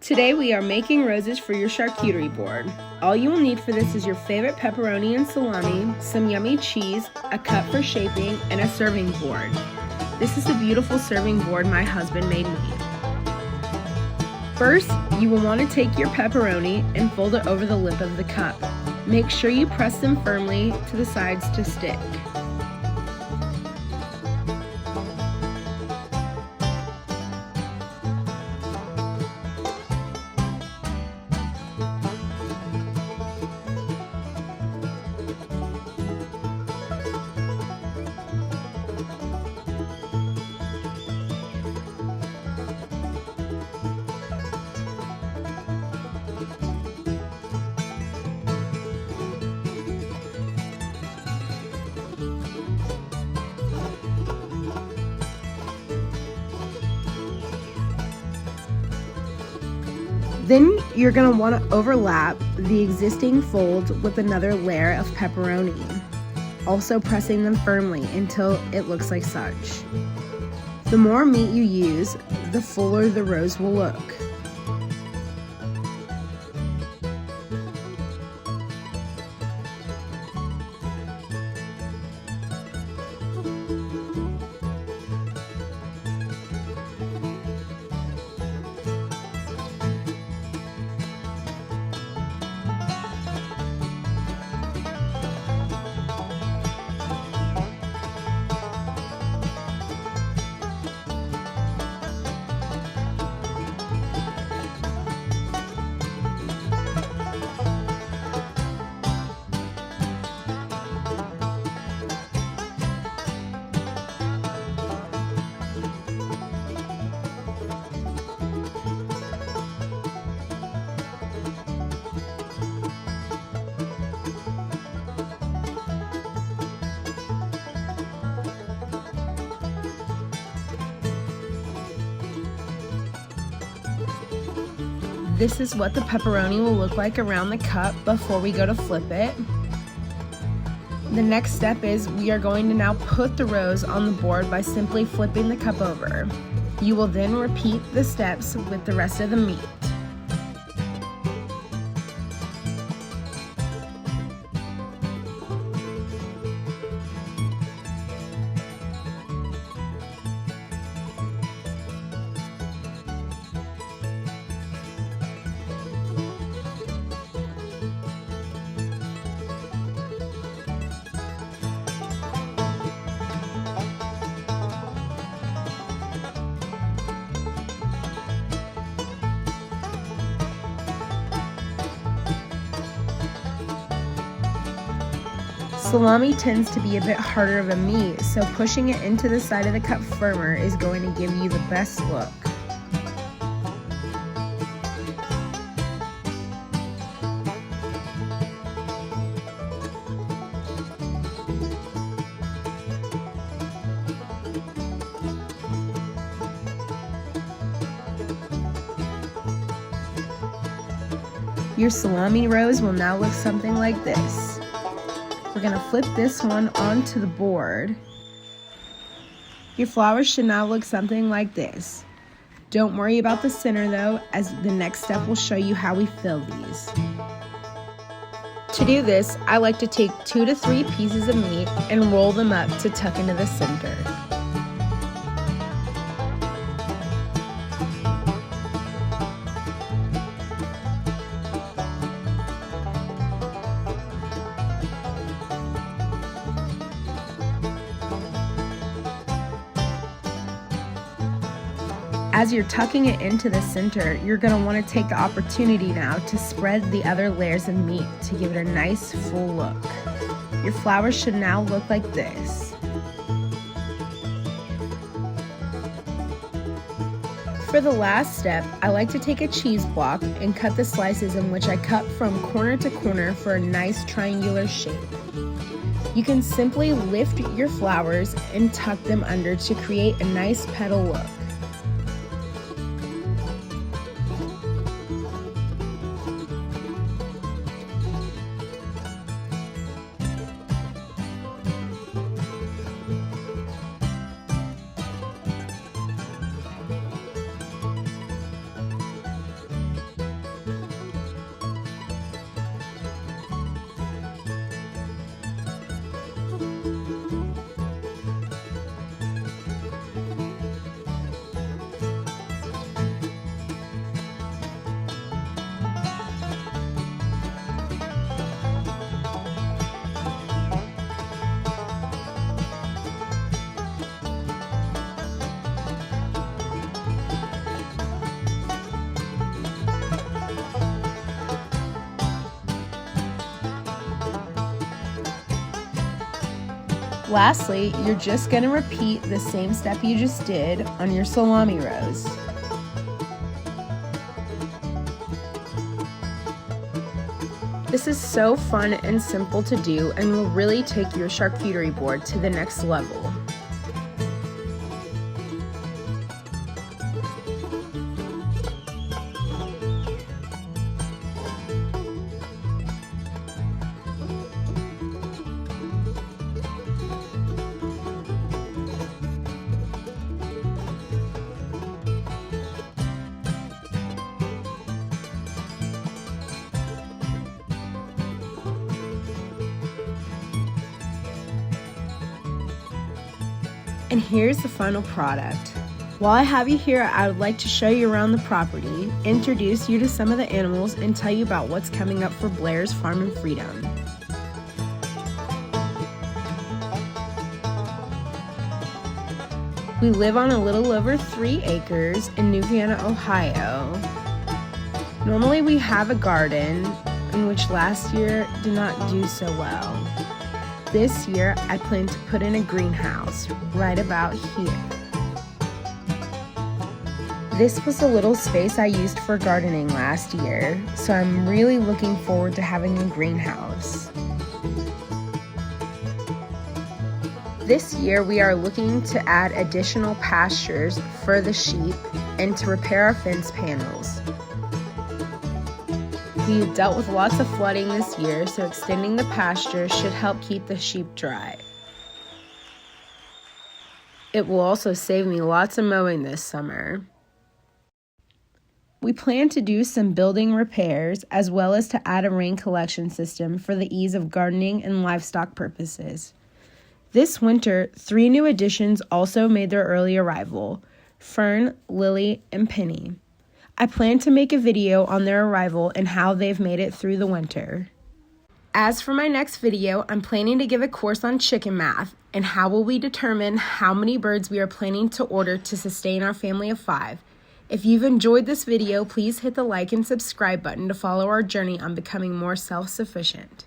Today we are making roses for your charcuterie board. All you will need for this is your favorite pepperoni and salami, some yummy cheese, a cup for shaping, and a serving board. This is the beautiful serving board my husband made me. First, you will want to take your pepperoni and fold it over the lip of the cup. Make sure you press them firmly to the sides to stick. Then you're going to want to overlap the existing folds with another layer of pepperoni, also pressing them firmly until it looks like such. The more meat you use, the fuller the rose will look. This is what the pepperoni will look like around the cup before we go to flip it. The next step is we are going to now put the rose on the board by simply flipping the cup over. You will then repeat the steps with the rest of the meat. Salami tends to be a bit harder of a meat, so pushing it into the side of the cup firmer is going to give you the best look. Your salami rose will now look something like this. We're going to flip this one onto the board. Your flowers should now look something like this. Don't worry about the center though, as the next step will show you how we fill these. To do this, I like to take 2 to 3 pieces of meat and roll them up to tuck into the center. As you're tucking it into the center, you're going to want to take the opportunity now to spread the other layers of meat to give it a nice full look. Your flowers should now look like this. For the last step, I like to take a cheese block and cut the slices in which I cut from corner to corner for a nice triangular shape. You can simply lift your flowers and tuck them under to create a nice petal look. Lastly, you're just going to repeat the same step you just did on your salami rows. This is so fun and simple to do and will really take your charcuterie board to the next level. And here's the final product. While I have you here, I would like to show you around the property, introduce you to some of the animals, and tell you about what's coming up for Blair's Farm and Freedom. We live on a little over 3 acres in New Vienna, Ohio. Normally we have a garden, in which last year did not do so well. This year, I plan to put in a greenhouse right about here. This was the little space I used for gardening last year, so I'm really looking forward to having a greenhouse. This year, we are looking to add additional pastures for the sheep and to repair our fence panels. We have dealt with lots of flooding this year, so extending the pasture should help keep the sheep dry. It will also save me lots of mowing this summer. We plan to do some building repairs as well as to add a rain collection system for the ease of gardening and livestock purposes. This winter, 3 new additions also made their early arrival: Fern, Lily, and Penny. I plan to make a video on their arrival and how they've made it through the winter. As for my next video, I'm planning to give a course on chicken math and how will we determine how many birds we are planning to order to sustain our family of 5. If you've enjoyed this video, please hit the like and subscribe button to follow our journey on becoming more self-sufficient.